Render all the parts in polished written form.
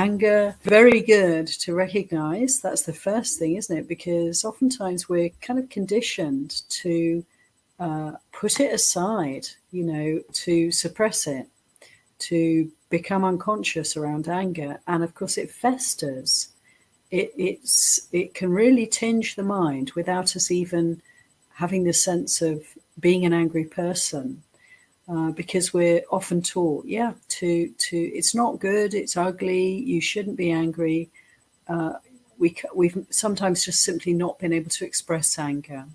anger, very good to recognize. That's the first thing, isn't it? Because oftentimes we're kind of conditioned to put it aside, to suppress it, to become unconscious around anger. And of course it festers. It can really tinge the mind without us even having the sense of being an angry person. Because we're often taught, to it's not good, it's ugly, you shouldn't be angry. We've sometimes just simply not been able to express anger.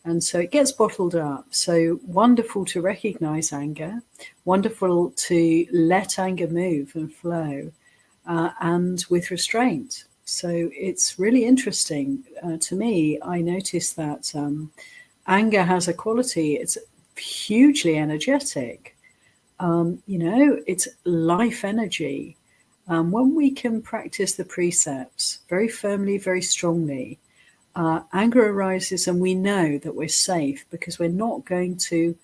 And so it gets bottled up. So wonderful to recognize anger, wonderful to let anger move and flow, and with restraint. So it's really interesting. To me, I noticed that anger has a quality, it's hugely energetic. It's life energy. When we can practice the precepts very firmly, very strongly, anger arises and we know that we're safe because we're not going to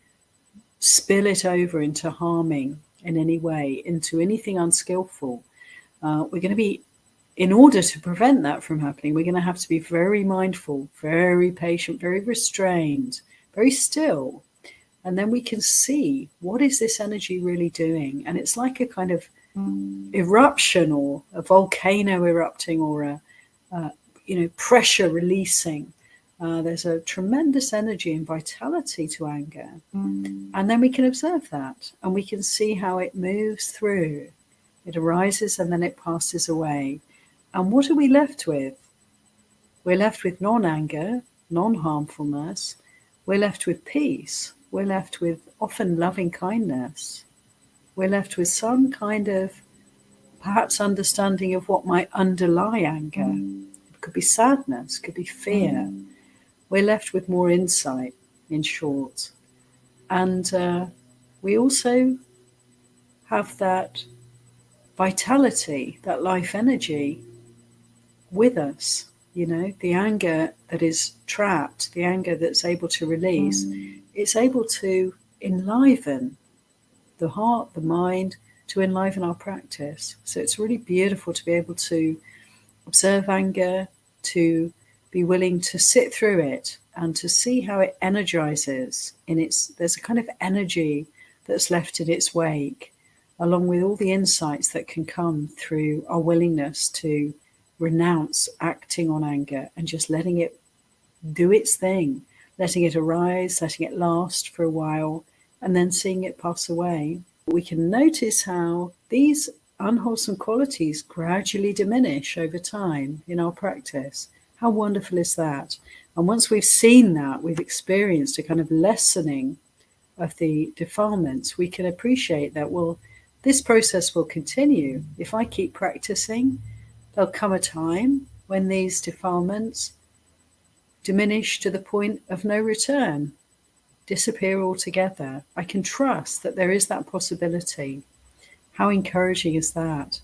spill it over into harming in any way, into anything unskillful. We're going to be, in order to prevent that from happening, we're going to have to be very mindful, very patient, very restrained, very still. And then we can see, what is this energy really doing? And it's like a kind of eruption, or a volcano erupting, or a pressure releasing. There's a tremendous energy and vitality to anger. And then we can observe that, and we can see how it moves through. It arises and then it passes away. And what are we left with? We're left with non-anger, non-harmfulness. We're left with peace. We're left with often loving kindness. We're left with some kind of perhaps understanding of what might underlie anger. It could be sadness, could be fear. We're left with more insight, in short. And we also have that vitality, that life energy with us. The anger that is trapped, the anger that's able to release, it's able to enliven the heart, the mind, to enliven our practice. So it's really beautiful to be able to observe anger, to be willing to sit through it and to see how it energizes there's a kind of energy that's left in its wake, along with all the insights that can come through our willingness to renounce acting on anger and just letting it do its thing, letting it arise, letting it last for a while, and then seeing it pass away. We can notice how these unwholesome qualities gradually diminish over time in our practice. How wonderful is that? And once we've seen that, we've experienced a kind of lessening of the defilements, we can appreciate that, well, this process will continue. If I keep practicing, there'll come a time when these defilements diminish to the point of no return, disappear altogether. I can trust that there is that possibility. How encouraging is that?